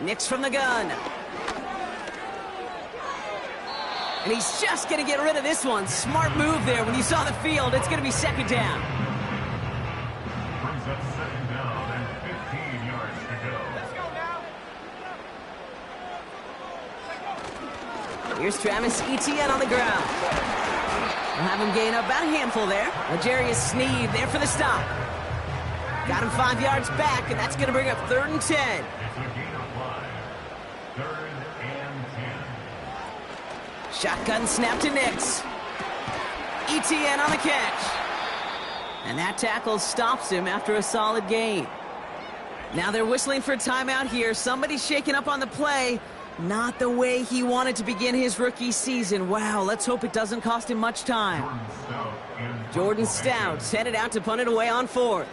Nix from the gun. And he's just going to get rid of this one. Smart move there. When you saw the field, it's going to be second down. Brings up second down and 15 yards to go. Let's go now. Here's Travis Etienne on the ground. We'll have him gain up about a handful there. L'Jarius Sneed there for the stop. Got him 5 yards back, and that's going to bring up 3rd and 10. It's a gain of 5. 3rd and 10. Shotgun snap to Nix. Etienne on the catch. And that tackle stops him after a solid gain. Now they're whistling for a timeout here. Somebody's shaking up on the play. Not the way he wanted to begin his rookie season. Wow, let's hope it doesn't cost him much time. Jordan Stout's headed out to punt it away on 4th.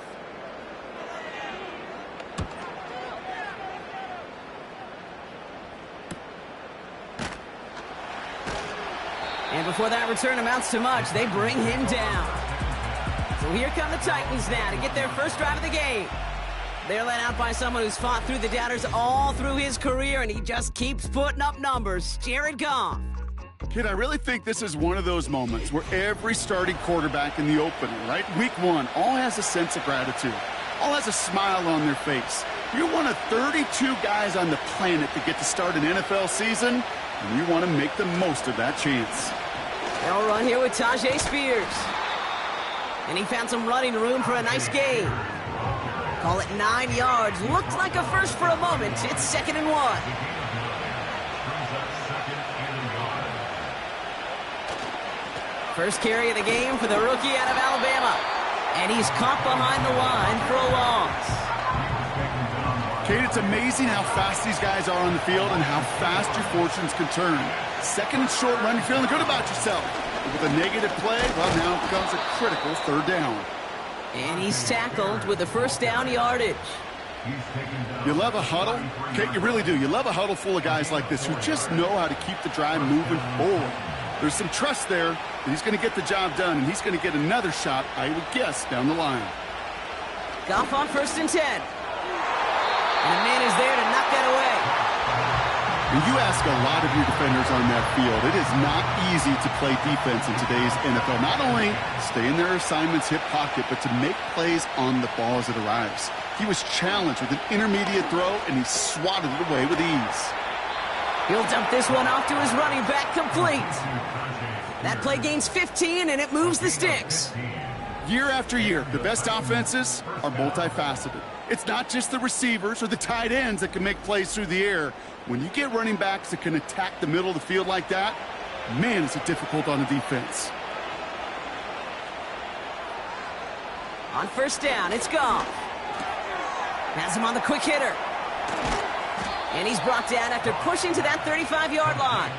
And before that return amounts to much, they bring him down. So here come the Titans now to get their first drive of the game. They're led out by someone who's fought through the doubters all through his career, and he just keeps putting up numbers. Jared Goff. Kid, I really think this is one of those moments where every starting quarterback in the opener, right? Week 1, all has a sense of gratitude. All has a smile on their face. You're one of 32 guys on the planet that get to start an NFL season, and you want to make the most of that chance. They'll run here with Tyjae Spears. And he found some running room for a nice gain. Call it 9 yards. Looked like a first for a moment. It's 2nd and 1. First carry of the game for the rookie out of Alabama. And he's caught behind the line for a loss. Kate, it's amazing how fast these guys are on the field and how fast your fortunes can turn. 2nd and short run, you're feeling good about yourself. But with a negative play, well, now it becomes a critical 3rd down. And he's tackled with the 1st down yardage. You love a huddle? Kate, you really do. You love a huddle full of guys like this who just know how to keep the drive moving forward. There's some trust there that he's going to get the job done, and he's going to get another shot, I would guess, down the line. Goff on 1st and 10. And a man is there to knock that away. And you ask a lot of your defenders on that field. It is not easy to play defense in today's NFL. Not only stay in their assignment's hip pocket, but to make plays on the ball as it arrives. He was challenged with an intermediate throw, and he swatted it away with ease. He'll dump this one off to his running back, complete. That play gains 15, and it moves the sticks. Year after year, the best offenses are multifaceted. It's not just the receivers or the tight ends that can make plays through the air. When you get running backs that can attack the middle of the field like that, man, is it difficult on the defense. On 1st down, it's Goff. Has him on the quick hitter. And he's brought down after pushing to that 35-yard line.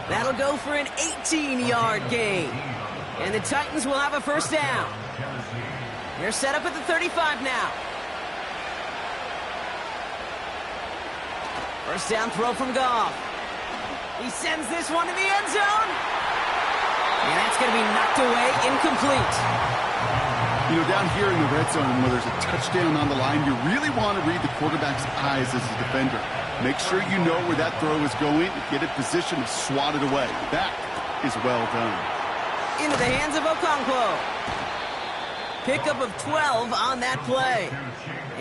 That'll go for an 18-yard gain. And the Titans will have a 1st down. They're set up at the 35 now. 1st down throw from Goff. He sends this one to the end zone. And that's going to be knocked away, incomplete. You know, down here in the red zone where there's a touchdown on the line, you really want to read the quarterback's eyes as a defender. Make sure you know where that throw is going and get it positioned to swat it away. That is well done. Into the hands of Okonkwo. Pickup of 12 on that play.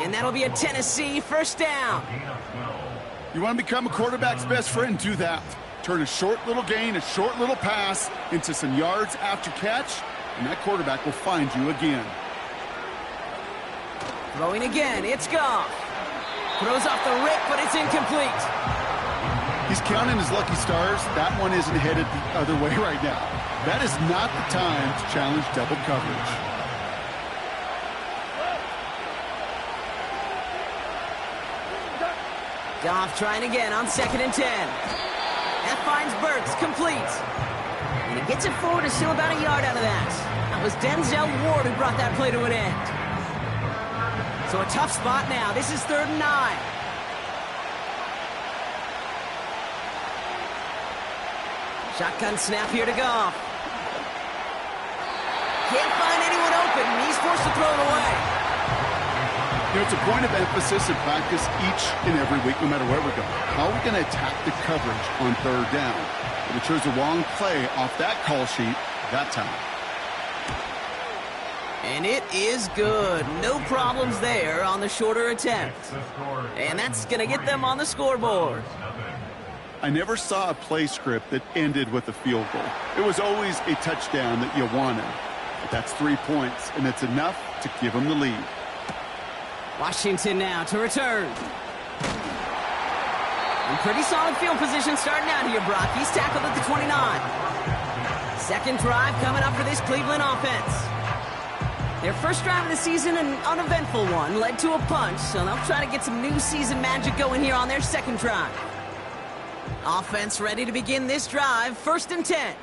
And that'll be a Tennessee 1st down. You want to become a quarterback's best friend? Do that. Turn a short little gain, a short little pass into some yards after catch, and that quarterback will find you again. Throwing again, it's Goff. Throws off the rip, but it's incomplete. He's counting his lucky stars. That one isn't headed the other way right now. That is not the time to challenge double coverage. Goff trying again on 2nd and 10. That finds Burks, complete. And he gets it forward, is still about a yard out of that. That was Denzel Ward who brought that play to an end. So a tough spot now. This is 3rd and 9. Shotgun snap here to Goff. Can't find anyone open, and he's forced to throw it away. It's a point of emphasis in practice each and every week, no matter where we go. How are we going to attack the coverage on third down? We chose the wrong play off that call sheet that time. And it is good. No problems there on the shorter attempt. And that's going to get them on the scoreboard. I never saw a play script that ended with a field goal. It was always a touchdown that you wanted. But that's 3 points, and it's enough to give them the lead. Washington now to return. In pretty solid field position starting out here, Brock. He's tackled at the 29. Second drive coming up for this Cleveland offense. Their first drive of the season, an uneventful one, led to a punch, so they'll try to get some new season magic going here on their second drive. Offense ready to begin this drive, 1st and 10.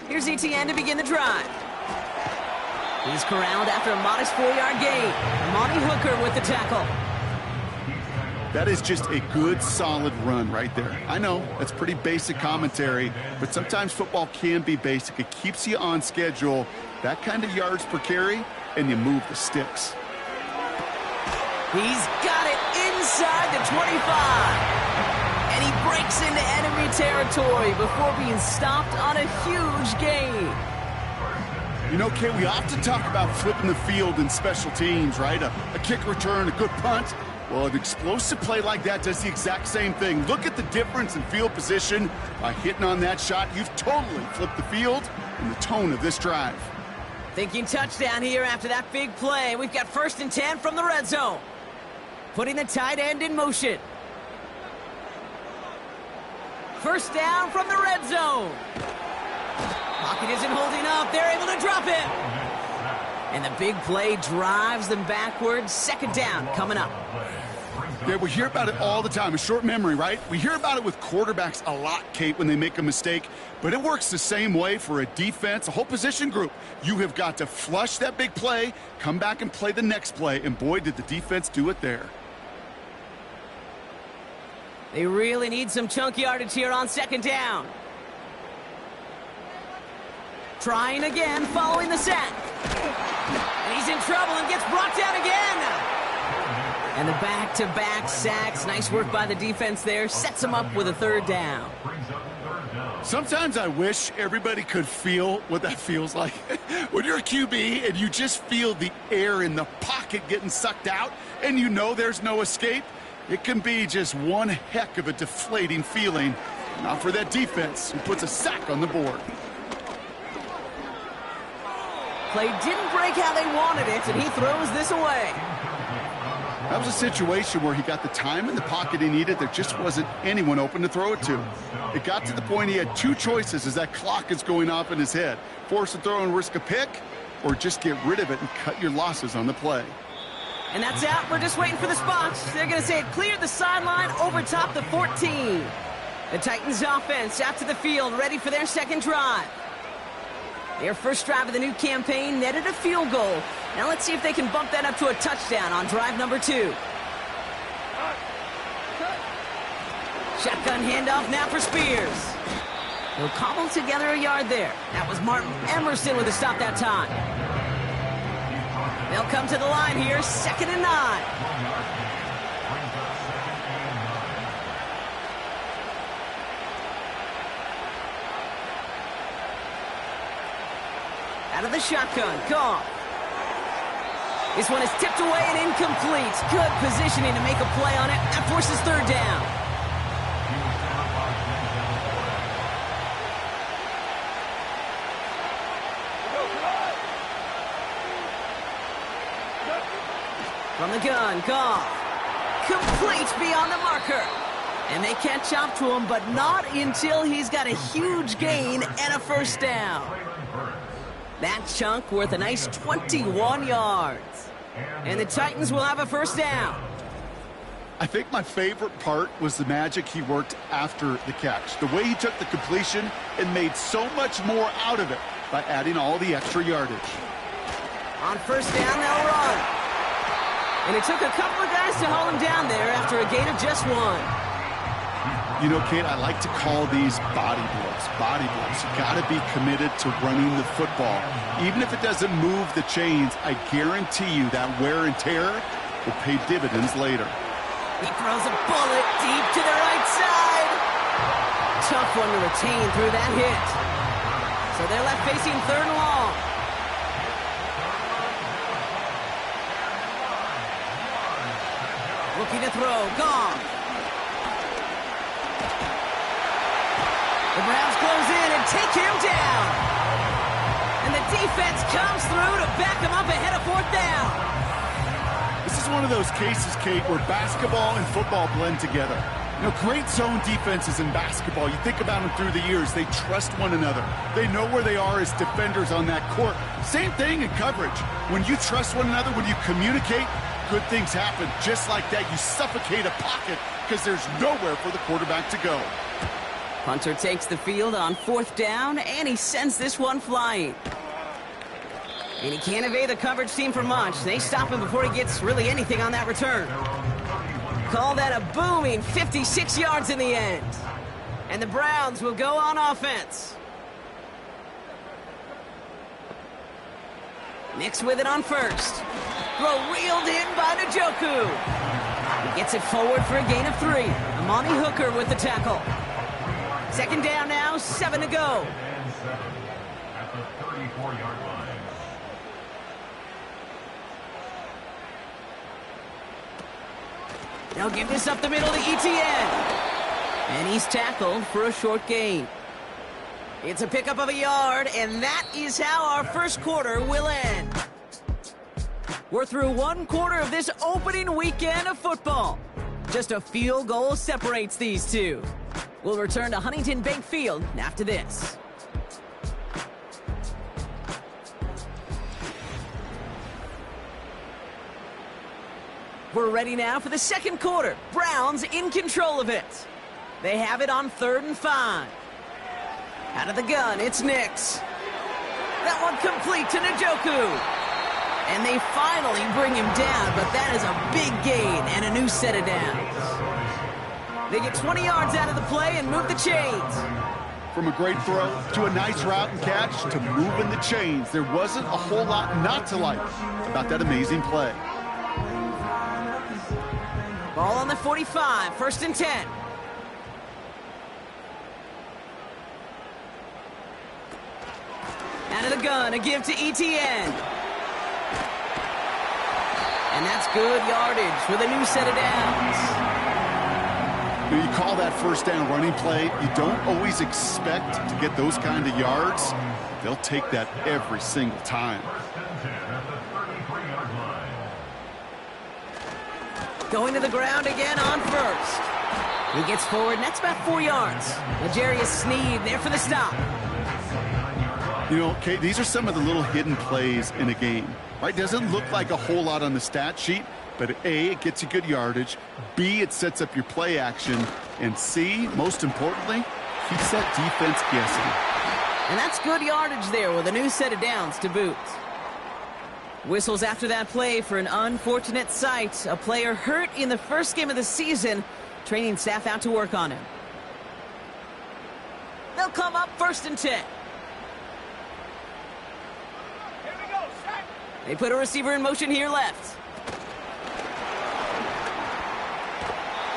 Here's Etienne to begin the drive. He's corralled after a modest 4-yard gain. Monty Hooker with the tackle. That is just a good, solid run right there. I know, that's pretty basic commentary, but sometimes football can be basic. It keeps you on schedule, that kind of yards per carry, and you move the sticks. He's got it inside the 25. And he breaks into enemy territory before being stopped on a huge gain. You know, Kay, we often talk about flipping the field in special teams, right? A kick return, a good punt. Well, an explosive play like that does the exact same thing. Look at the difference in field position. By hitting on that shot, you've totally flipped the field and the tone of this drive. Thinking touchdown here after that big play. We've got 1st and 10 from the red zone. Putting the tight end in motion. First down from the red zone. Pocket isn't holding up. They're able to drop it. And the big play drives them backwards. Second down coming up. Yeah, we hear about it all the time. A short memory, right? We hear about it with quarterbacks a lot, Kate, when they make a mistake. But it works the same way for a defense, a whole position group. You have got to flush that big play, come back and play the next play. And boy, did the defense do it there. They really need some chunk yardage here on second down. Trying again following the sack. And he's in trouble and gets brought down again. And the back-to-back sacks. Nice work by the defense there. Sets him up with a third down. Sometimes I wish everybody could feel what that feels like. When you're a QB and you just feel the air in the pocket getting sucked out and you know there's no escape, it can be just one heck of a deflating feeling. Not for that defense who puts a sack on the board. Play didn't break how they wanted it, and he throws this away. That was a situation where he got the time in the pocket he needed. There just wasn't anyone open to throw it to. It got to the point he had two choices as that clock is going off in his head. Force a throw and risk a pick, or just get rid of it and cut your losses on the play. And that's out. We're just waiting for the spots. They're going to say it cleared the sideline over top the 14. The Titans offense out to the field, ready for their second drive. Their first drive of the new campaign netted a field goal. Now let's see if they can bump that up to a touchdown on drive number 2. Shotgun handoff now for Spears. He'll cobble together a yard there. That was Martin Emerson with a stop that time. They'll come to the line here, 2nd and 9. Out of the shotgun, Goff. This one is tipped away and incomplete. Good positioning to make a play on it. That forces third down. From the gun, Goff. Complete beyond the marker. And they catch up to him, but not until he's got a huge gain and a first down. That chunk worth a nice 21 yards. And the Titans will have a first down. I think my favorite part was the magic he worked after the catch. The way he took the completion and made so much more out of it by adding all the extra yardage. On first down, they'll run. And it took a couple of guys to hold him down there after a gain of just 1. You know, Kate, I like to call these body blows. Body blows. You got to be committed to running the football. Even if it doesn't move the chains, I guarantee you that wear and tear will pay dividends later. He throws a bullet deep to the right side. Tough one to retain through that hit. So they're left facing 3rd and long. Looking to throw. Gone. The Browns close in and take him down. And the defense comes through to back him up ahead of 4th down. This is one of those cases, Kate, where basketball and football blend together. You know, great zone defenses in basketball, you think about them through the years, they trust one another. They know where they are as defenders on that court. Same thing in coverage. When you trust one another, when you communicate, good things happen. Just like that, you suffocate a pocket because there's nowhere for the quarterback to go. Hunter takes the field on 4th down, and he sends this one flying. And he can't evade the coverage team for much. They stop him before he gets really anything on that return. Call that a booming 56 yards in the end. And the Browns will go on offense. Nix with it on 1st. Throw reeled in by Njoku. He gets it forward for a gain of 3. Amani Hooker with the tackle. 2nd down now, 7 to go. And 7 at the 34-yard line. They'll give this up the middle to Etienne. And he's tackled for a short gain. It's a pickup of a yard, and that is how our first quarter will end. We're through 1 quarter of this opening weekend of football. Just a field goal separates these two. We'll return to Huntington Bank Field after this. We're ready now for the second quarter. Browns in control of it. They have it on 3rd and 5. Out of the gun, it's Nix. That one complete to Njoku. And they finally bring him down, but that is a big gain and a new set of downs. They get 20 yards out of the play and move the chains. From a great throw to a nice route and catch to moving the chains, there wasn't a whole lot not to like about that amazing play. Ball on the 45, 1st and 10. Out of the gun, a give to Etienne. And that's good yardage with a new set of downs. When you call that 1st down running play, you don't always expect to get those kind of yards. They'll take that every single time. 1st and 10 at the 33-yard line. Going to the ground again on 1st. He gets forward, and that's about 4 yards. L'Jarius Sneed there for the stop. You know, Kate, these are some of the little hidden plays in a game, right? Doesn't look like a whole lot on the stat sheet, but A, it gets you good yardage, B, it sets up your play action, and C, most importantly, keeps that defense guessing. And that's good yardage there with a new set of downs to boot. Whistles after that play for an unfortunate sight. A player hurt in the first game of the season. Training staff out to work on him. They'll come up 1st and 10. They put a receiver in motion here left.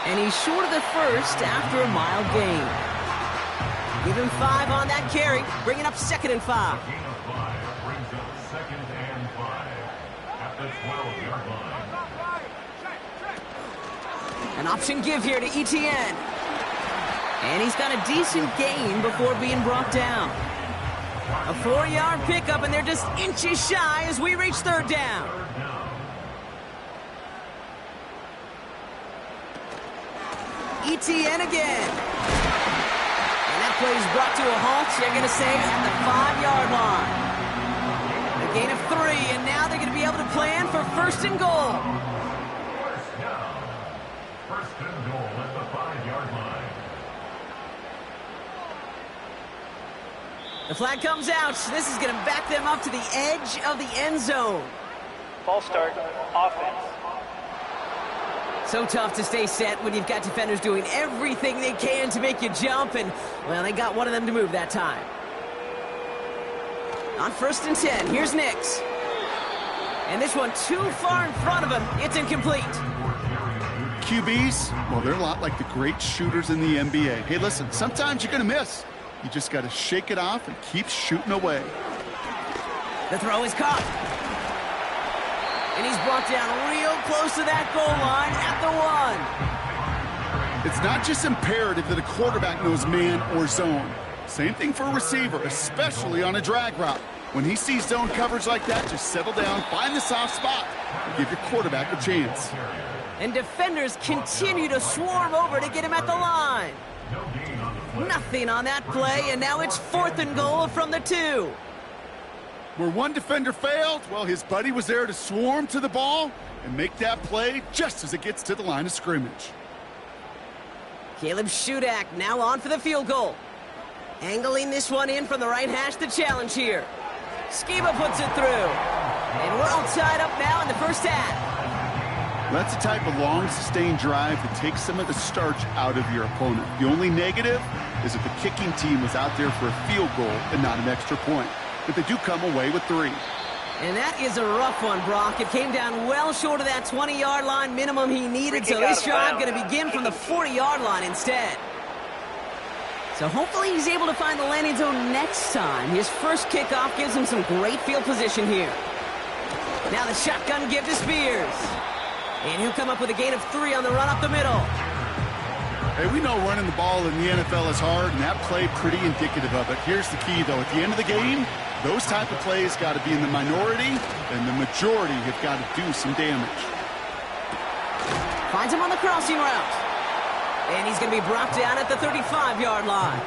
And he's short of the 1st after a mild gain. Give him 5 on that carry, bringing up 2nd and 5. Gain of 5 brings up 2nd and 5 at the 12-yard line. An option give here to Etienne. And he's got a decent gain before being brought down. A 4-yard pickup, and they're just inches shy as we reach 3rd down. Etienne again. And that play is brought to a halt, you're going to say, at the 5-yard line. A gain of 3, and now they're going to be able to plan for 1st and goal. 1st down. 1st and goal at the 5-yard line. The flag comes out. This is going to back them up to the edge of the end zone. False start, offense. So tough to stay set when you've got defenders doing everything they can to make you jump, and, well, they got one of them to move that time. On 1st and 10, here's Nix. And this one too far in front of him. It's incomplete. QBs, well, they're a lot like the great shooters in the NBA. Hey, listen, sometimes you're going to miss. You just got to shake it off and keep shooting away. The throw is caught. And he's brought down real close to that goal line at the 1. It's not just imperative that a quarterback knows man or zone. Same thing for a receiver, especially on a drag route. When he sees zone coverage like that, just settle down, find the soft spot, and give your quarterback a chance. And defenders continue to swarm over to get him at the line. Nothing on that play, and now it's 4th and goal from the 2. Where one defender failed, well, his buddy was there to swarm to the ball and make that play just as it gets to the line of scrimmage. Caleb Shudak now on for the field goal. Angling this one in from the right hash, the challenge here. Skiba puts it through. And we're all tied up now in the first half. That's the type of long, sustained drive that takes some of the starch out of your opponent. The only negative is that the kicking team was out there for a field goal and not an extra point. But they do come away with 3. And that is a rough one, Brock. It came down well short of that 20-yard line minimum he needed, so this drive going to begin from the 40-yard line instead. So hopefully he's able to find the landing zone next time. His first kickoff gives him some great field position here. Now the shotgun give to Spears. And he'll come up with a gain of 3 on the run up the middle. Hey, we know running the ball in the NFL is hard, and that play pretty indicative of it. Here's the key, though. At the end of the game, those type of plays got to be in the minority, and the majority have got to do some damage. Finds him on the crossing route. And he's going to be brought down at the 35-yard line.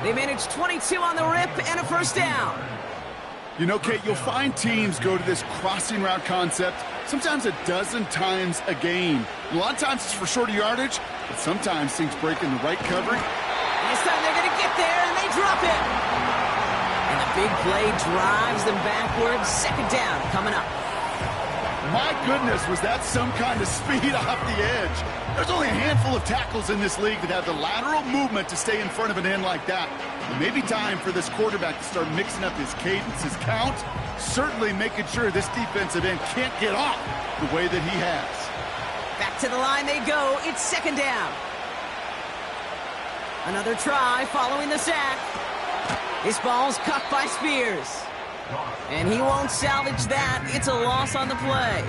They managed 22 on the rip and a first down. You know, Kate, you'll find teams go to this crossing route concept sometimes a dozen times a game. A lot of times it's for shorter yardage, but sometimes things break in the right coverage. This time they're going to get there, and they drop it. And the big play drives them backwards. 2nd down coming up. My goodness, was that some kind of speed off the edge? There's only a handful of tackles in this league that have the lateral movement to stay in front of an end like that. It may be time for this quarterback to start mixing up his cadence, his count, certainly making sure this defensive end can't get off the way that he has. Back to the line they go. It's 2nd down. Another try following the sack. This ball's cut by Spears. And he won't salvage that. It's a loss on the play.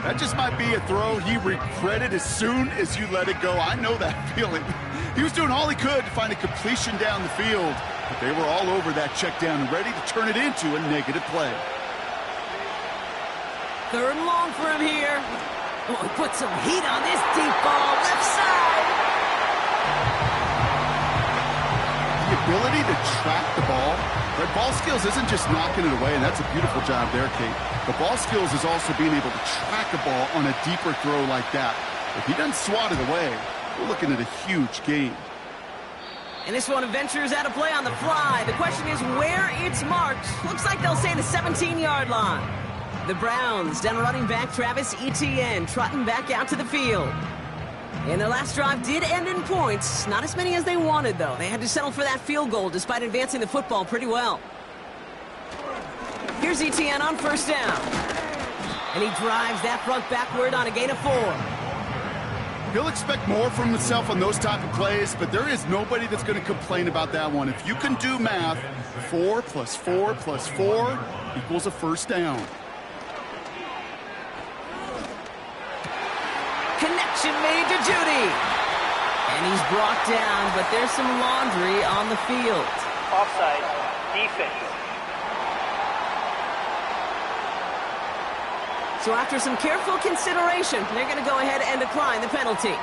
That just might be a throw he regretted as soon as you let it go. I know that feeling. He was doing all he could to find a completion down the field, but they were all over that check down and ready to turn it into a negative play. 3rd and long for him here. Oh, he put some heat on this deep ball. Left side. The ability to track the ball. Right, ball skills isn't just knocking it away, and that's a beautiful job there, Kate. The ball skills is also being able to track a ball on a deeper throw like that. If he doesn't swat it away, we're looking at a huge gain. And this one ventures out of play on the fly. The question is where it's marked. Looks like they'll say the 17-yard line. The Browns down running back Travis Etienne trotting back out to the field. And their last drive did end in points. Not as many as they wanted, though. They had to settle for that field goal despite advancing the football pretty well. Here's Etienne on 1st down. And he drives that front backward on a gain of 4. He'll expect more from himself on those type of plays, but there is nobody that's going to complain about that one. If you can do math, 4 + 4 + 4 equals a first down. Connection made to Judy. And he's brought down, but there's some laundry on the field. Offside, defense. So after some careful consideration, they're going to go ahead and decline the penalty.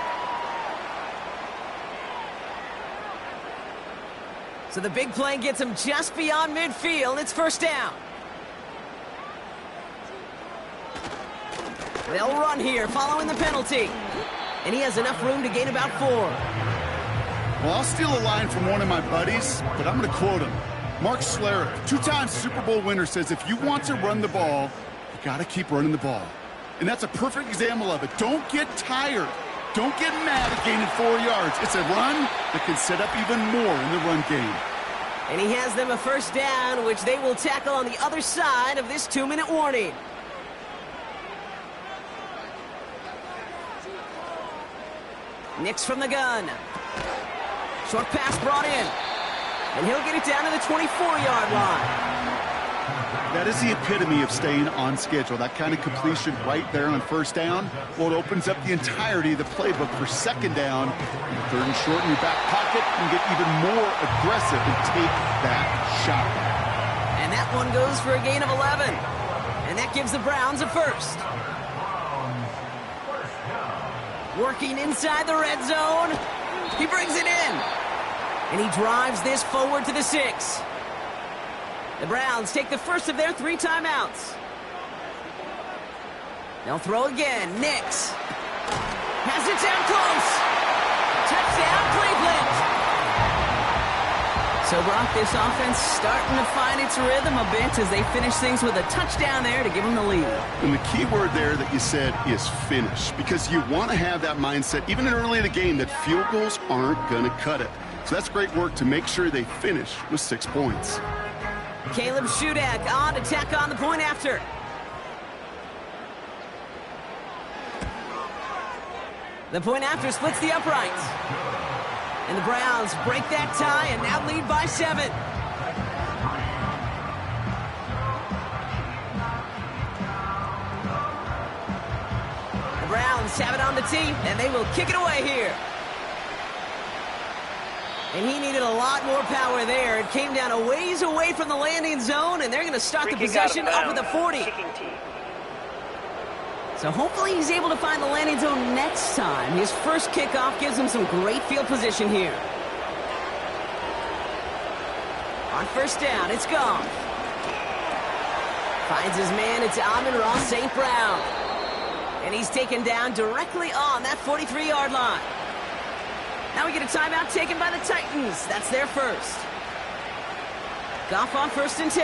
So the big play gets him just beyond midfield. It's 1st down. They'll run here following the penalty. And he has enough room to gain about 4. Well, I'll steal a line from one of my buddies, but I'm going to quote him. Mark Schlereth, 2-time Super Bowl winner, says if you want to run the ball, you got to keep running the ball. And that's a perfect example of it. Don't get tired. Don't get mad at gaining 4 yards. It's a run that can set up even more in the run game. And he has them a first down, which they will tackle on the other side of this 2-minute warning. Nix from the gun. Short pass brought in. And he'll get it down to the 24-yard line. That is the epitome of staying on schedule. That kind of completion right there on first down. Well, it opens up the entirety of the playbook for second down. Third and short in your back pocket and get even more aggressive and take that shot. And that one goes for a gain of 11. And that gives the Browns a first. Working inside the red zone. He brings it in. And he drives this forward to the 6. The Browns take the first of their 3 timeouts. They'll throw again. Nix has it down close. Touchdown, Cleveland. So, Brock, this offense starting to find its rhythm a bit as they finish things with a touchdown there to give them the lead. And the key word there that you said is finish, because you want to have that mindset, even early in the game, that field goals aren't going to cut it. So that's great work to make sure they finish with 6 points. Caleb Shudak on to tack on the point after. The point after splits the uprights. And the Browns break that tie and now lead by 7. The Browns have it on the tee, and they will kick it away here. And he needed a lot more power there. It came down a ways away from the landing zone, and they're going to start the possession up at the 40. So hopefully he's able to find the landing zone next time. His first kickoff gives him some great field position here. On first down, it's Goff. Finds his man, it's Amon-Ra St. Brown. And he's taken down directly on that 43-yard line. Now we get a timeout taken by the Titans. That's their first. Goff on first and 10.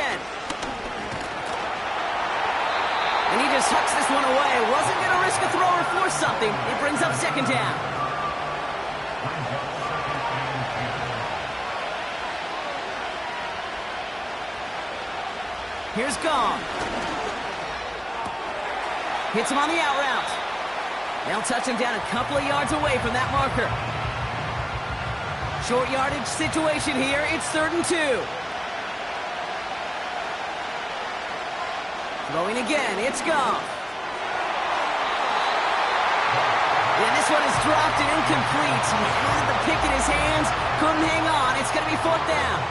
And he just hucks this one away. Wasn't going to risk a throw or force something. It brings up second down. Here's Goff. Hits him on the out route. They'll touch him down a couple of yards away from that marker. Short yardage situation here. It's 3rd and 2. Throwing again. It's Goff. And this one is dropped and incomplete. He had the pick in his hands. Couldn't hang on. It's going to be 4th down.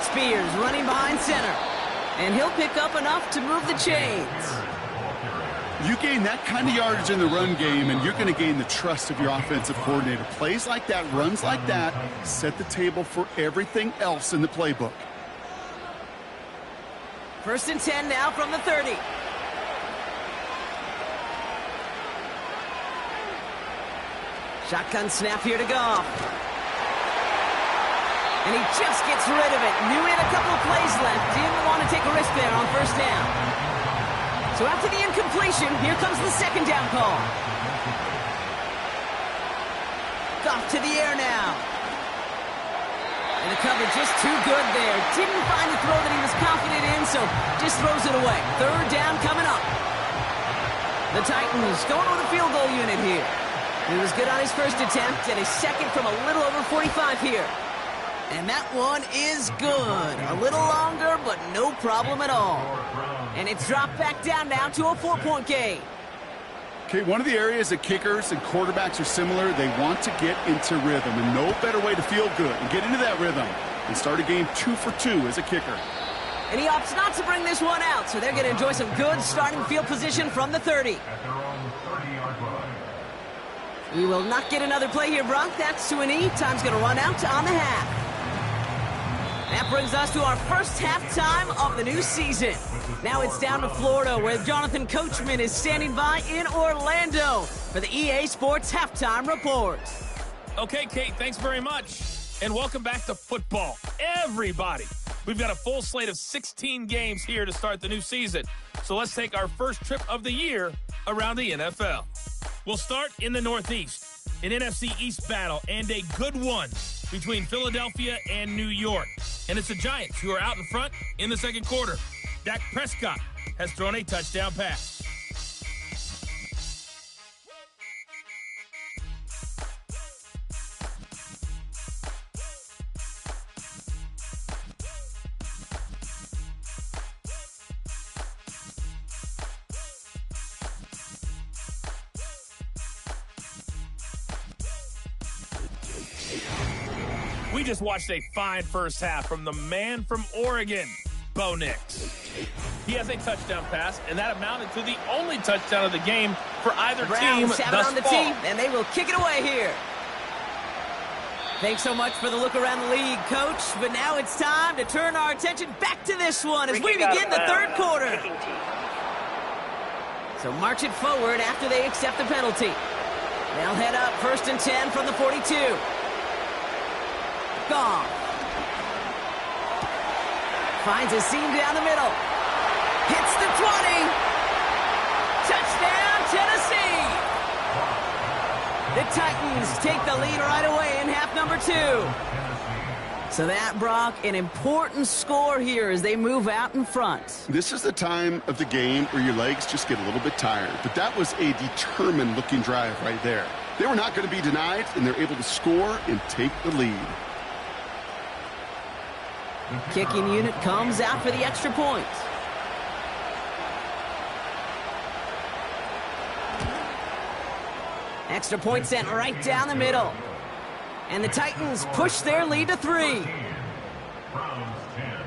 Spears running behind center. And he'll pick up enough to move the chains. You gain that kind of yardage in the run game, and you're going to gain the trust of your offensive coordinator. Plays like that, runs like that, set the table for everything else in the playbook. 1st and 10 now from the 30. Shotgun snap here to Goff. And he just gets rid of it. Knew he had a couple of plays left. Didn't want to take a risk there on first down. So after the incompletion, here comes the second down call. Goff to the air now. And the cover just too good there. Didn't find the throw that he was confident in, so just throws it away. 3rd down coming up. The Titans going with a field goal unit here. He was good on his first attempt, and his second from a little over 45 here. And that one is good. A little longer, but no problem at all. And it's dropped back down now to a 4-point game. Okay, one of the areas that kickers and quarterbacks are similar, they want to get into rhythm. And no better way to feel good and get into that rhythm and start a game 2 for 2 as a kicker. And he opts not to bring this one out, so they're going to enjoy some good starting field position from the 30. At their own 30-yard line. We will not get another play here, Brock. That's to an E. Time's going to run out on the half. That brings us to our first halftime of the new season. Now it's down to Florida, where Jonathan Coachman is standing by in Orlando for the EA Sports Halftime Report. Okay, Kate, thanks very much. And welcome back to football, everybody. We've got a full slate of 16 games here to start the new season. So let's take our first trip of the year around the NFL. We'll start in the Northeast, an NFC East battle and a good one between Philadelphia and New York. And it's the Giants who are out in front in the second quarter. Dak Prescott has thrown a touchdown pass. We just watched a fine first half from the man from Oregon, Bo Nix. He has a touchdown pass, and that amounted to the only touchdown of the game for either team Browns have it thus on the far. team, and they will kick it away here. Thanks so much for the look around the league, Coach. But now it's time to turn our attention back to this one as we begin the third quarter. So march it forward after they accept the penalty. They'll head up 1st and 10 from the 42. Goff finds a seam down the middle. Hits the 20. Touchdown, Tennessee. The Titans take the lead right away in half number 2. So that, Brock, an important score here as they move out in front. This is the time of the game where your legs just get a little bit tired. But that was a determined-looking drive right there. They were not going to be denied, and they're able to score and take the lead. Kicking unit comes out for the extra point. Extra point sent right down the middle. And the Titans push their lead to 3. Browns 10.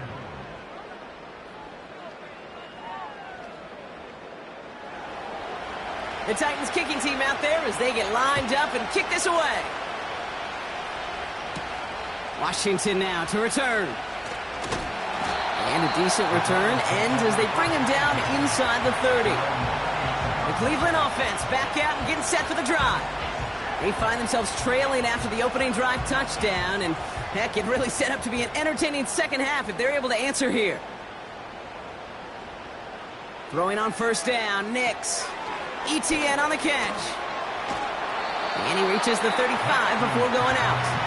The Titans kicking team out there as they get lined up and kick this away. Washington now to return. And a decent return ends as they bring him down inside the 30. The Cleveland offense back out and getting set for the drive. They find themselves trailing after the opening drive touchdown, and heck, it really set up to be an entertaining second half if they're able to answer here. Throwing on 1st down, Nix. ETN on the catch. And he reaches the 35 before going out.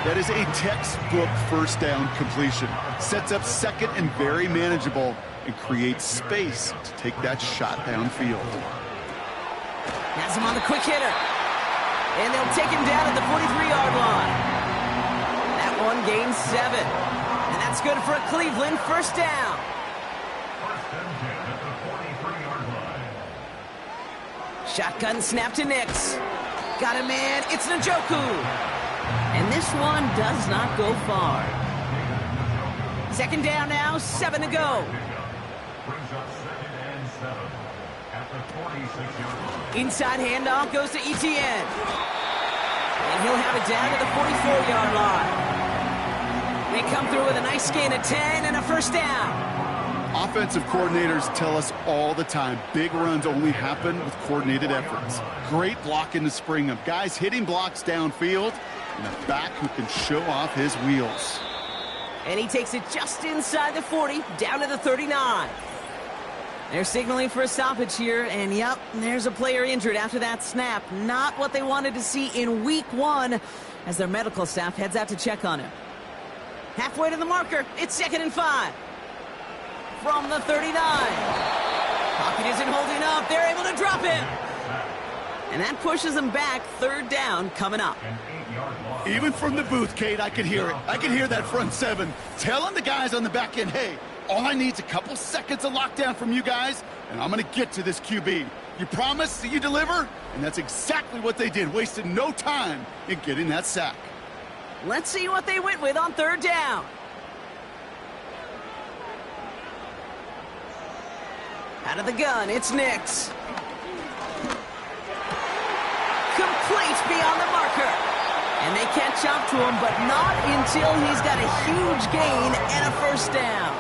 That is a textbook 1st down completion. Sets up 2nd and very manageable and creates space to take that shot downfield. Has him on the quick hitter. And they'll take him down at the 43-yard line. That one gains 7. And that's good for a Cleveland 1st down. 1st and 10 at the 43-yard line. Shotgun snap to Nix. Got a man. It's Njoku. And this one does not go far. 2nd down now, 7 to go. Brings up 2nd and 7 at the 46-yard line. Inside handoff goes to ETN. And he'll have it down to the 44-yard line. They come through with a nice gain of 10 and a 1st down. Offensive coordinators tell us all the time, big runs only happen with coordinated efforts. Great blocking to spring them. Guys hitting blocks downfield, and a back who can show off his wheels. And he takes it just inside the 40, down to the 39. They're signaling for a stoppage here, and yep, there's a player injured after that snap. Not what they wanted to see in week 1 as their medical staff heads out to check on him. Halfway to the marker, it's 2nd and 5. From the 39. Pocket isn't holding up. They're able to drop him. And that pushes them back. 3rd down coming up. An 8-yard loss. Even from the booth, Kate, I could hear it. I could hear that front 7 telling the guys on the back end, hey, all I need is a couple seconds of lockdown from you guys, and I'm going to get to this QB. You promise that you deliver? And that's exactly what they did, wasted no time in getting that sack. Let's see what they went with on 3rd down. Out of the gun, it's Nix. Complete beyond the marker. And they catch up to him, but not until he's got a huge gain and a 1st down.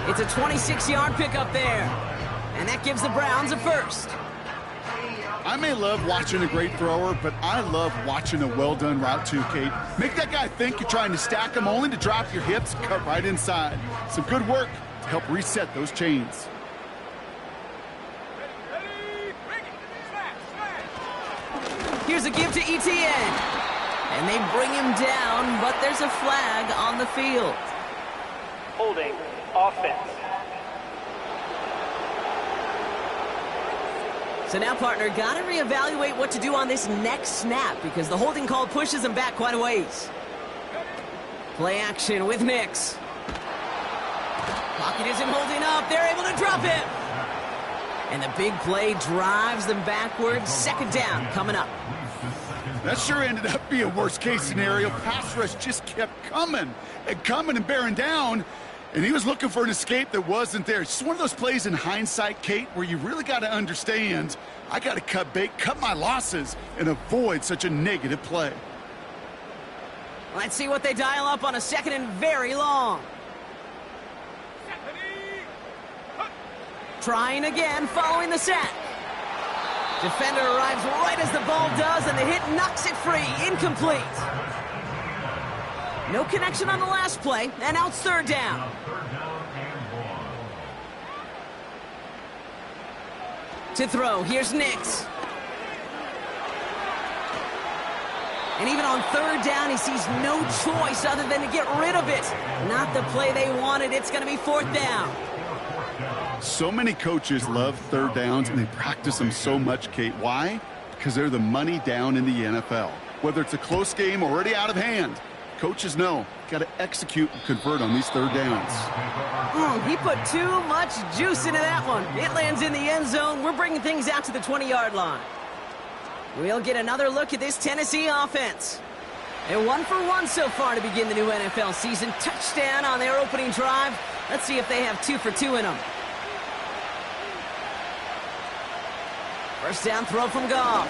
It's a 26-yard pickup there. And that gives the Browns a 1st. I may love watching a great thrower, but I love watching a well-done route too, Kate. Make that guy think you're trying to stack him only to drop your hips, cut right inside. Some good work to help reset those chains. Here's a give to Etienne. And they bring him down, but there's a flag on the field. Holding offense. So now, partner, got to reevaluate what to do on this next snap because the holding call pushes him back quite a ways. Play action with Nix. Pocket isn't holding up. They're able to drop him. And the big play drives them backwards. Second down coming up. That sure ended up being a worst-case scenario. Pass rush just kept coming and bearing down. And he was looking for an escape that wasn't there. It's just one of those plays in hindsight, Kate, where you really got to understand, I got to cut bait, cut my losses, and avoid such a negative play. Let's see what they dial up on a second and very long. Trying again, following the sack. Defender arrives right as the ball does, and the hit knocks it free. Incomplete. No connection on the last play, and now it's third down. To throw, here's Nix. And even on third down, he sees no choice other than to get rid of it. Not the play they wanted. It's going to be fourth down. So many coaches love third downs, and they practice them so much, Kate. Why? Because they're the money down in the NFL. Whether it's a close game already out of hand, coaches know, got to execute and convert on these third downs. He put too much juice into that one. It lands in the end zone. We're bringing things out to the 20-yard line. We'll get another look at this Tennessee offense. They're 1 for 1 so far to begin the new NFL season. Touchdown on their opening drive. Let's see if they have 2 for 2 in them. First down throw from Goff.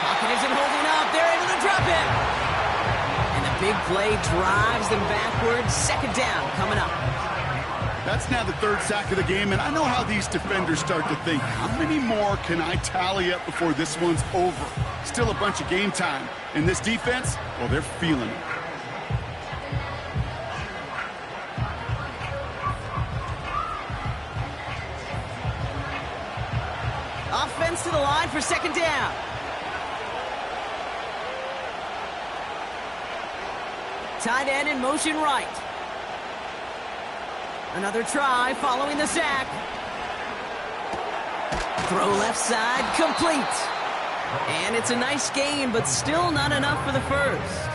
Pocket isn't holding up. They're able to drop it. And the big play drives them backwards. Second down coming up. That's now the third sack of the game, and I know how these defenders start to think, how many more can I tally up before this one's over? Still a bunch of game time. And this defense, well, they're feeling it. Offense to the line for second down. Tight end in motion right. Another try following the sack. Throw left side, complete. And it's a nice gain, but still not enough for the first.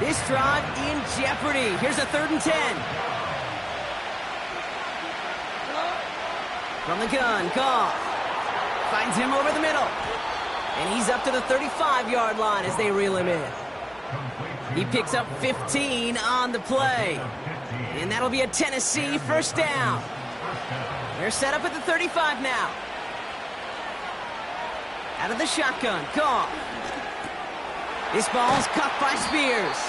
This drive in jeopardy. Here's a 3rd and 10. From the gun, Goff finds him over the middle. And he's up to the 35-yard line as they reel him in. He picks up 15 on the play. And that'll be a Tennessee first down. They're set up at the 35 now. Out of the shotgun, Goff. This ball's caught by Spears.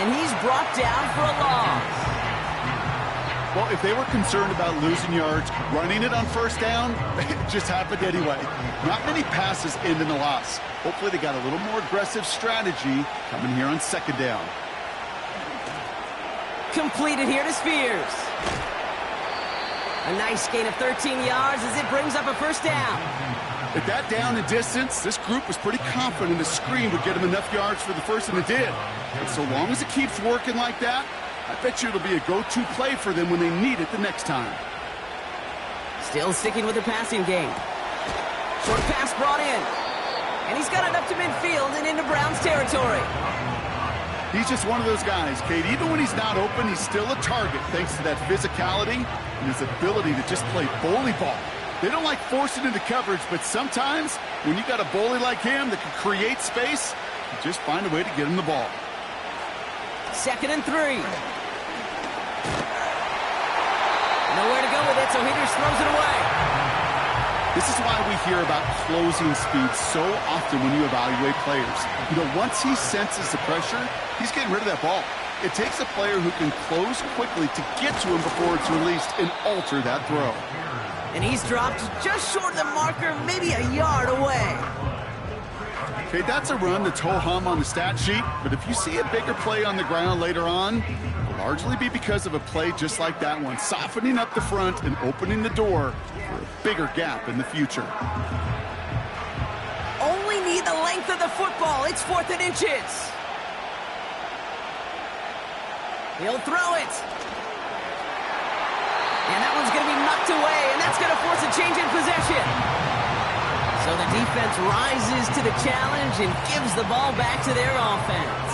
And he's brought down for a loss. Well, if they were concerned about losing yards, running it on first down, it just happened anyway. Not many passes end in a loss. Hopefully they got a little more aggressive strategy coming here on second down. Completed here to Spears. A nice gain of 13 yards as it brings up a first down. At that down and distance, this group was pretty confident the screen would get them enough yards for the first, and it did. And so long as it keeps working like that, I bet you it'll be a go-to play for them when they need it the next time. Still sticking with the passing game. Short pass brought in. And he's got it up to midfield and into Browns territory. He's just one of those guys, Kate. Even when he's not open, he's still a target thanks to that physicality and his ability to just play bully ball. They don't like forcing into coverage, but sometimes when you got a bully like him that can create space, you just find a way to get him the ball. 2nd and 3. Nowhere to go with it, so he just throws it away. This is why we hear about closing speed so often when you evaluate players. You know, once he senses the pressure, he's getting rid of that ball. It takes a player who can close quickly to get to him before it's released and alter that throw. And he's dropped just short of the marker, maybe a yard away. Okay, that's a run that's ho-hum on the stat sheet, but if you see a bigger play on the ground later on, it'll largely be because of a play just like that one, softening up the front and opening the door for a bigger gap in the future. Only need the length of the football. It's 4th and inches. He'll throw it. And that one's going to be knocked away, and that's going to force a change in possession. So the defense rises to the challenge and gives the ball back to their offense.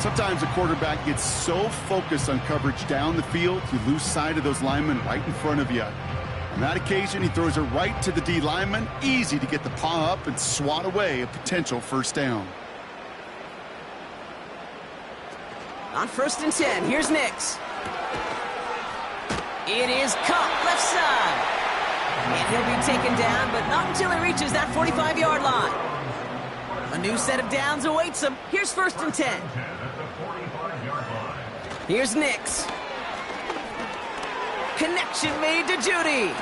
Sometimes a quarterback gets so focused on coverage down the field, you lose sight of those linemen right in front of you. On that occasion, he throws it right to the D lineman. Easy to get the paw up and swat away a potential first down. On 1st and 10, here's Nix. It is caught left side. And he'll be taken down, but not until he reaches that 45-yard line. A new set of downs awaits him. Here's 1st and 10. Here's Nix. Connection made to Judy.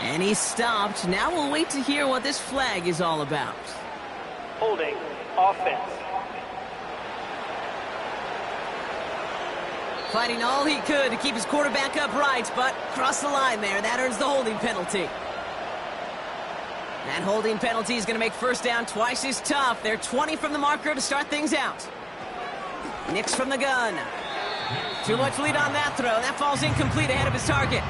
And he stopped. Now we'll wait to hear what this flag is all about. Holding offense. Fighting all he could to keep his quarterback upright, but crossed the line there. That earns the holding penalty. That holding penalty is going to make first down twice as tough. They're 20 from the marker to start things out. Nix from the gun. Too much lead on that throw. That falls incomplete ahead of his target.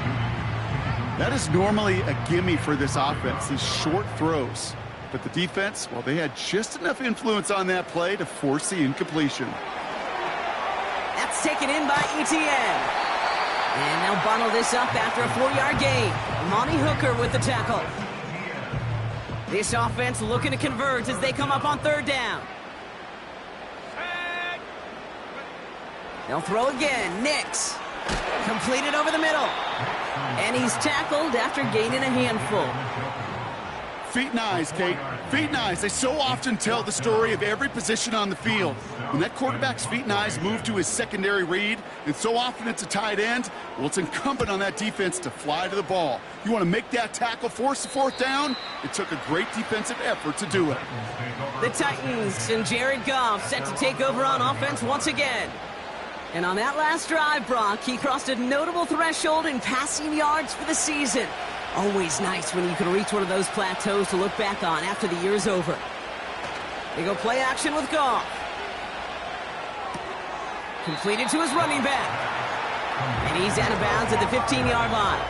That is normally a gimme for this offense, these short throws. But the defense, well, they had just enough influence on that play to force the incompletion. That's taken in by Etienne. And they'll bundle this up after a 4-yard gain. Monty Hooker with the tackle. This offense looking to convert as they come up on 3rd down. They'll throw again. Nix. Completed over the middle. And he's tackled after gaining a handful. Feet and eyes, Kate. Feet and eyes. They so often tell the story of every position on the field. When that quarterback's feet and eyes move to his secondary read, and so often it's a tight end, well, it's incumbent on that defense to fly to the ball. You want to make that tackle, force the 4th down? It took a great defensive effort to do it. The Titans and Jared Goff set to take over on offense once again. And on that last drive, Brock, he crossed a notable threshold in passing yards for the season. Always nice when you can reach one of those plateaus to look back on after the year is over. They go play action with Goff. Completed to his running back. And he's out of bounds at the 15-yard line.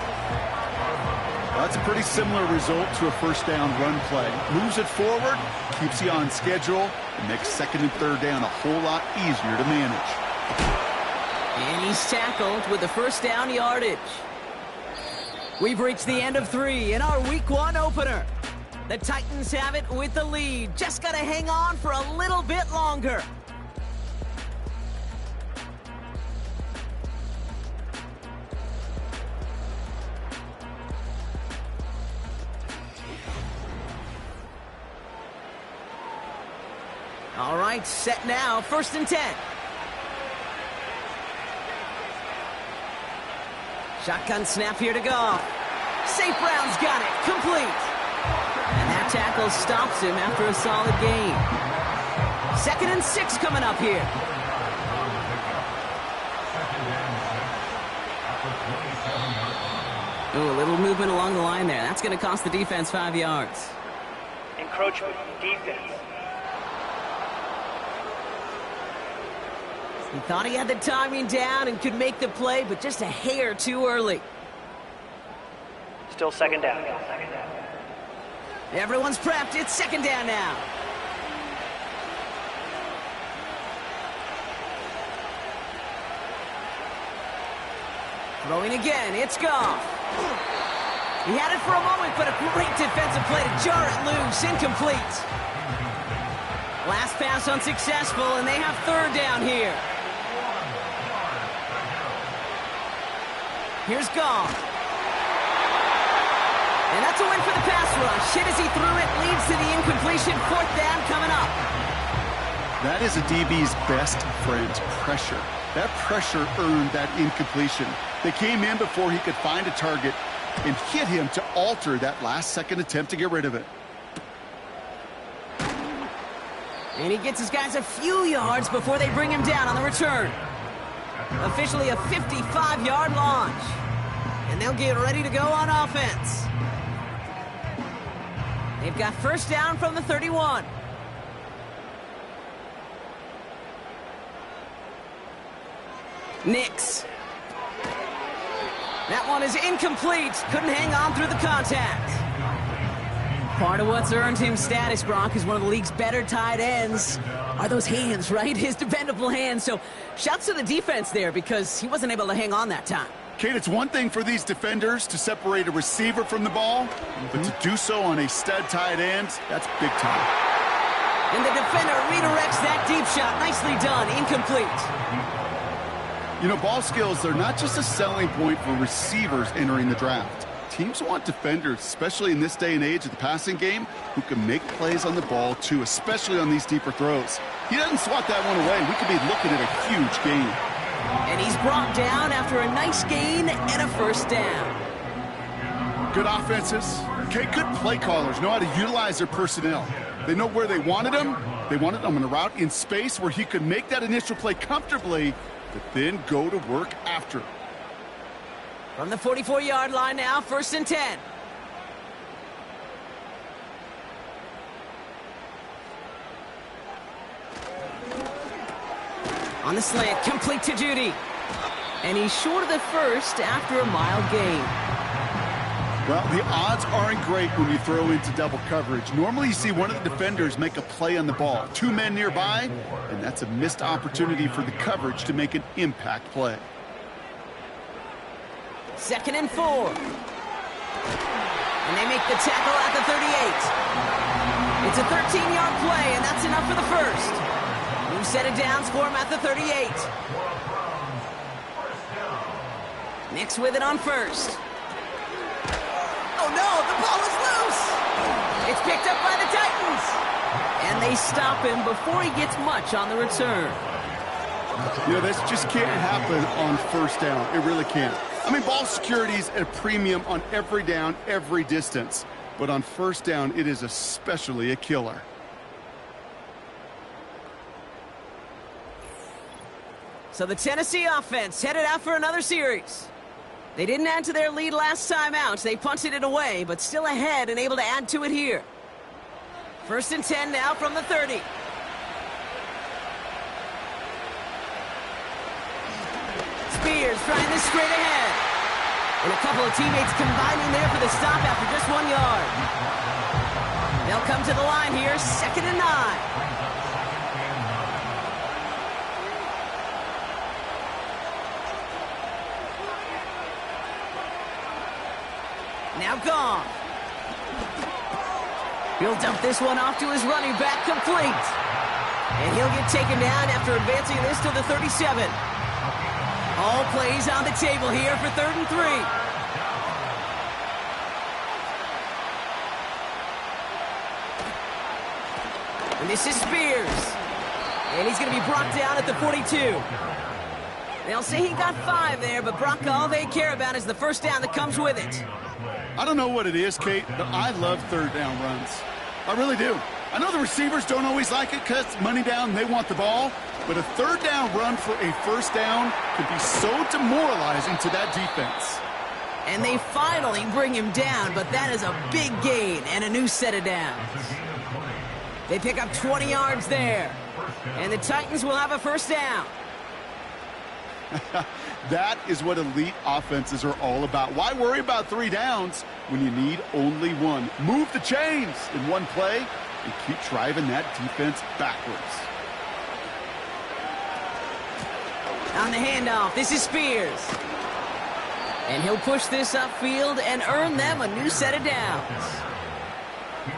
That's a pretty similar result to a first down run play. Moves it forward, keeps you on schedule, and makes 2nd and 3rd down a whole lot easier to manage. And he's tackled with the first down yardage. We've reached the end of 3 in our Week 1 opener. The Titans have it with the lead. Just got to hang on for a little bit longer. All right, set now. 1st and 10. Shotgun snap here to go. St. Brown's got it. Complete. And that tackle stops him after a solid gain. 2nd and 6 coming up here. Ooh, a little movement along the line there. That's going to cost the defense 5 yards. Encroachment defense. He thought he had the timing down and could make the play, but just a hair too early. Still 2nd down. Everyone's prepped. It's 2nd down now. Throwing again. It's Goff. He had it for a moment, but a great defensive play to jar it loose. Incomplete. Last pass unsuccessful, and they have 3rd down here. Here's Goff. And that's a win for the pass rush. Hit as he threw it, leads to the incompletion. 4th down coming up. That is a DB's best friend, pressure. That pressure earned that incompletion. They came in before he could find a target, and hit him to alter that last-second attempt to get rid of it. And he gets his guys a few yards before they bring him down on the return. Officially a 55-yard launch. And they'll get ready to go on offense. They've got first down from the 31. Nix. That one is incomplete. Couldn't hang on through the contact. Part of what's earned him status, Gronk, is one of the league's better tight ends. Are those hands, right? His dependable hands. So shouts to the defense there because he wasn't able to hang on that time. Kate, it's one thing for these defenders to separate a receiver from the ball, but to do so on a stud tight end, that's big time. And the defender redirects that deep shot. Nicely done. Incomplete. You know, ball skills, they're not just a selling point for receivers entering the draft. Teams want defenders, especially in this day and age of the passing game, who can make plays on the ball, too, especially on these deeper throws. He doesn't swat that one away. We could be looking at a huge gain. And he's brought down after a nice gain and a first down. Good offenses. Okay, good play callers know how to utilize their personnel. They know where they wanted him. They wanted him on a route in space where he could make that initial play comfortably, but then go to work after. From the 44-yard line now, first and 10. On the slant, complete to Judy. And he's short of the first after a mild gain. Well, the odds aren't great when you throw into double coverage. Normally you see one of the defenders make a play on the ball. Two men nearby, and that's a missed opportunity for the coverage to make an impact play. Second and 4. And they make the tackle at the 38. It's a 13-yard play, and that's enough for the first. New set of downs for him at the 38. Nix with it on first. Oh no, the ball is loose! It's picked up by the Titans! And they stop him before he gets much on the return. You know, this just can't happen on first down. It really can't. I mean, ball security is at a premium on every down, every distance. But on first down, it is especially a killer. So the Tennessee offense headed out for another series. They didn't add to their lead last time out. They punted it away, but still ahead and able to add to it here. First and 10 now from the 30. Spears trying this straight ahead. And a couple of teammates combining there for the stop after just 1 yard. They'll come to the line here, second and 9. Now gone. He'll dump this one off to his running back, complete. And he'll get taken down after advancing this to the 37. All plays on the table here for 3rd and 3. And this is Spears. And he's going to be brought down at the 42. They'll say he got 5 there, but Brock, all they care about is the first down that comes with it. I don't know what it is, Kate, but I love third down runs. I really do. I know the receivers don't always like it because money down, they want the ball. But a third down run for a first down could be so demoralizing to that defense. And they finally bring him down, but that is a big gain and a new set of downs. They pick up 20 yards there. And the Titans will have a first down. That is what elite offenses are all about. Why worry about 3 downs when you need only 1? Move the chains in one play and keep driving that defense backwards. On the handoff, this is Spears. And he'll push this upfield and earn them a new set of downs.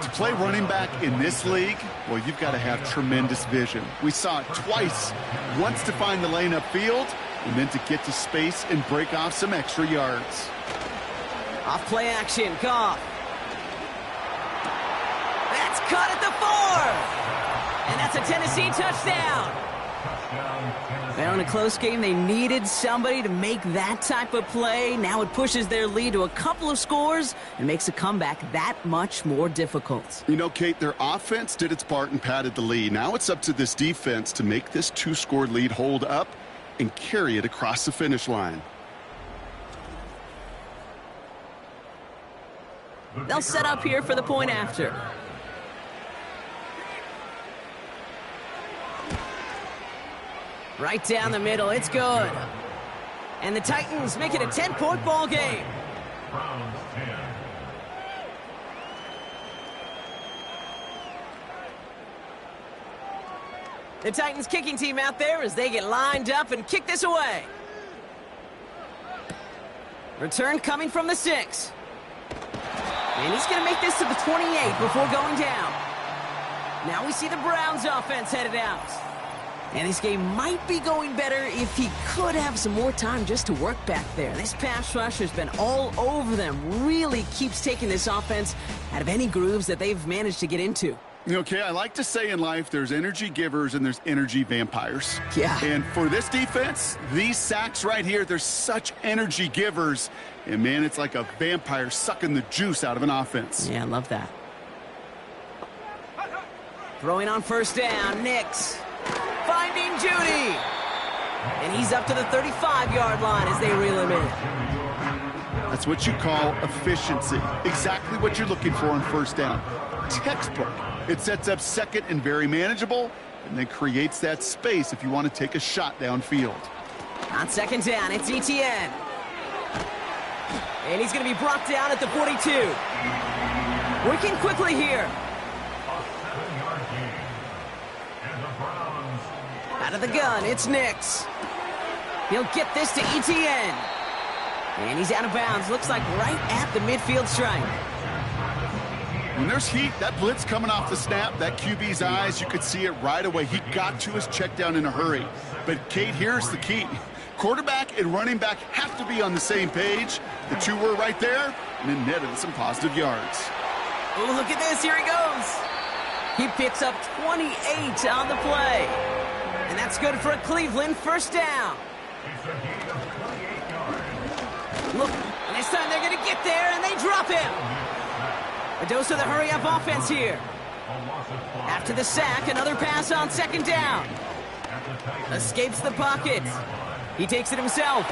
To play running back in this league, well, you've got to have tremendous vision. We saw it twice. Once to find the lane upfield, and then to get to space and break off some extra yards. Off play action, Goff. That's caught at the 4. And that's a Tennessee touchdown. Well, in a close game, they needed somebody to make that type of play. Now it pushes their lead to a couple of scores and makes a comeback that much more difficult. You know, Kate, their offense did its part and padded the lead. Now it's up to this defense to make this 2-score lead hold up and carry it across the finish line. They'll set up here for the point after. Right down the middle, it's good. And the Titans make it a 10-point ball game. Browns 10. The Titans kicking team out there as they get lined up and kick this away. Return coming from the 6. And he's going to make this to the 28 before going down. Now we see the Browns offense headed out. And this game might be going better if he could have some more time just to work back there. This pass rush has been all over them. Really keeps taking this offense out of any grooves that they've managed to get into. Okay, I like to say in life there's energy givers and there's energy vampires. Yeah. And for this defense, these sacks right here, they're such energy givers. And, man, it's like a vampire sucking the juice out of an offense. Yeah, I love that. Throwing on first down, Nix. Finding Judy. And he's up to the 35-yard line as they reel him in. That's what you call efficiency. Exactly what you're looking for on first down. Textbook. It sets up second and very manageable, and then creates that space if you want to take a shot downfield. On second down, it's Etienne. And he's going to be brought down at the 42. Working quickly here. Out of the gun, it's Nix. He'll get this to Etienne. And he's out of bounds. Looks like right at the midfield stripe. When there's heat, that blitz coming off the snap, that QB's eyes, you could see it right away. He got to his check down in a hurry. But, Kate, here's the key. Quarterback and running back have to be on the same page. The two were right there, and then netted some positive yards. Oh, look at this. Here he goes. He picks up 28 on the play. And that's good for a Cleveland first down. Look, and this time they're going to get there, and they drop him. A dose of the hurry-up offense here. After the sack, another pass on second down. Escapes the pocket. He takes it himself.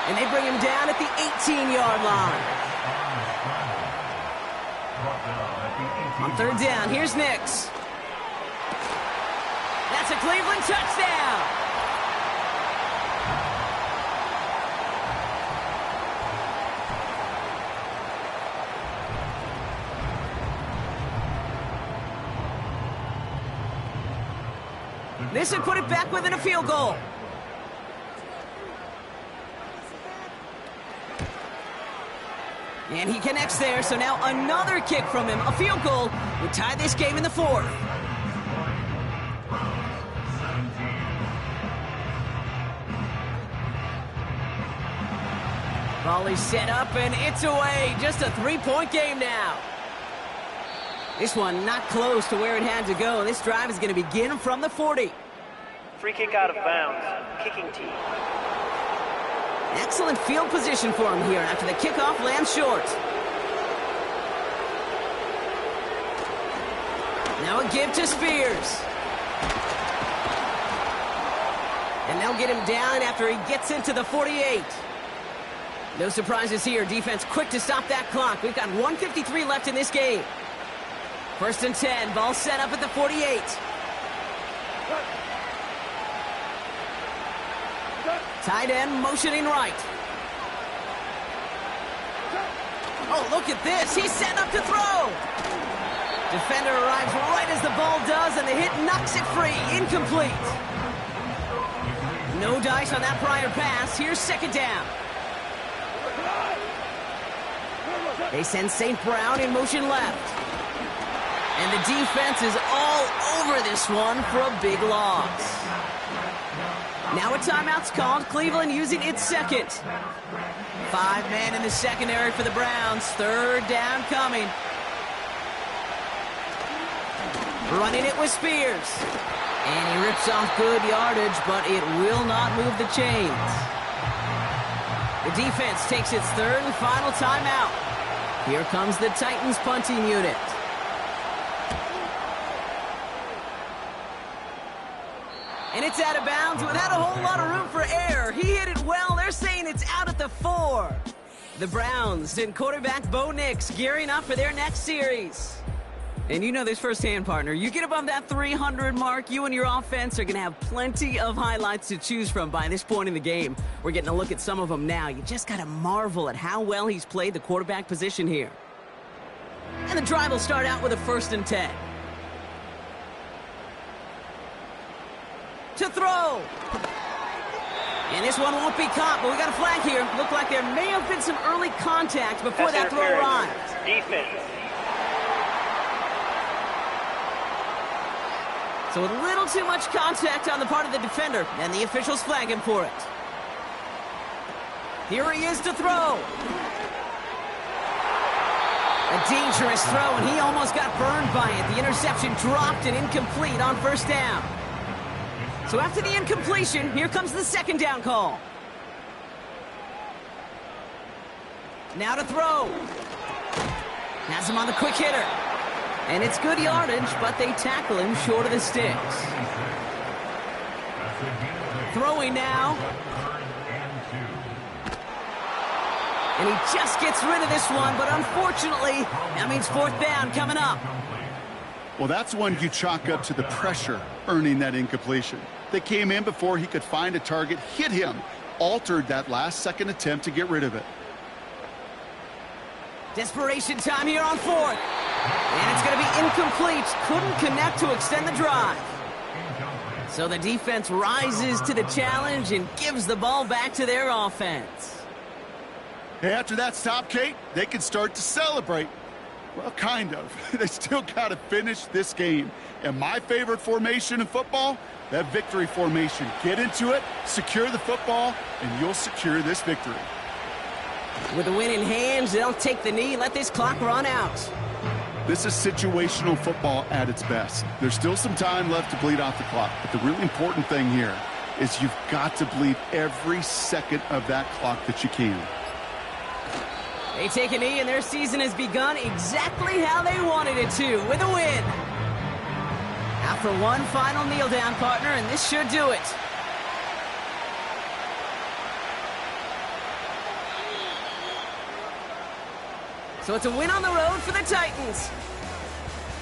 And they bring him down at the 18-yard line. On third down, here's Nix. That's a Cleveland touchdown. This would put it back within a field goal. And he connects there, so now another kick from him. A field goal would tie this game in the fourth. Volley set up, and it's away. Just a 3-point game now. This one not close to where it had to go. This drive is going to begin from the 40. Free kick out of bounds. Kicking team. Excellent field position for him here after the kickoff lands short. Now a give to Spears. And they'll get him down after he gets into the 48. No surprises here. Defense quick to stop that clock. We've got 1:53 left in this game. First and 10. Ball set up at the 48. Tight end motioning right. Oh, look at this. He's set up to throw. Defender arrives right as the ball does, and the hit knocks it free. Incomplete. No dice on that prior pass. Here's second down. They send St. Brown in motion left. And the defense is all over this one for a big loss. Now a timeout's called. Cleveland using its second. 5 men in the secondary for the Browns. Third down coming. Running it with Spears. And he rips off good yardage, but it will not move the chains. The defense takes its third and final timeout. Here comes the Titans punting unit. And it's out of bounds without a whole lot of room for error. He hit it well. They're saying it's out at the 4. The Browns and quarterback Bo Nix gearing up for their next series. And you know this firsthand, partner. You get above that 300 mark, you and your offense are going to have plenty of highlights to choose from by this point in the game. We're getting a look at some of them now. You just got to marvel at how well he's played the quarterback position here. And the drive will start out with a 1st and 10. To throw. And this one won't be caught, but we got a flag here. Looked like there may have been some early contact before that throw arrived. Defense. So a little too much contact on the part of the defender, and the officials flag him for it. Here he is to throw. A dangerous throw, and he almost got burned by it. The interception dropped and incomplete on 1st down. So after the incompletion, here comes the 2nd down call. Now to throw. Has him on the quick hitter. And it's good yardage, but they tackle him short of the sticks. Throwing now. And he just gets rid of this one, but unfortunately, that means 4th down coming up. Well, that's one you chalk up to the pressure earning that incompletion. They came in before he could find a target, hit him, altered that last-second attempt to get rid of it. Desperation time here on 4th. And it's going to be incomplete. Couldn't connect to extend the drive. So the defense rises to the challenge and gives the ball back to their offense. Hey, after that stop, Kate, they can start to celebrate. Well, kind of. They still got to finish this game. And my favorite formation in football, that victory formation. Get into it, secure the football, and you'll secure this victory. With the win in hands, they'll take the knee, let this clock run out. This is situational football at its best. There's still some time left to bleed off the clock, but the really important thing here is you've got to bleed every second of that clock that you can. They take a knee, and their season has begun exactly how they wanted it to, with a win. After one final kneel-down, partner, and this should do it. So it's a win on the road for the Titans.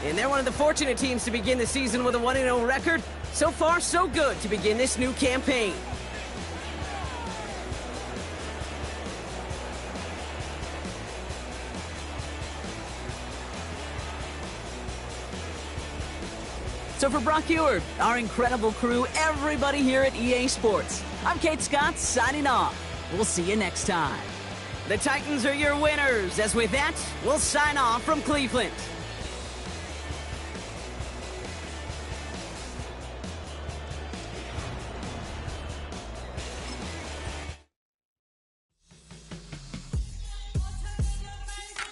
And they're one of the fortunate teams to begin the season with a 1-0 record. So far, so good to begin this new campaign. So for Brock Eward, our incredible crew, everybody here at EA Sports, I'm Kate Scott signing off. We'll see you next time. The Titans are your winners. As with that, we'll sign off from Cleveland.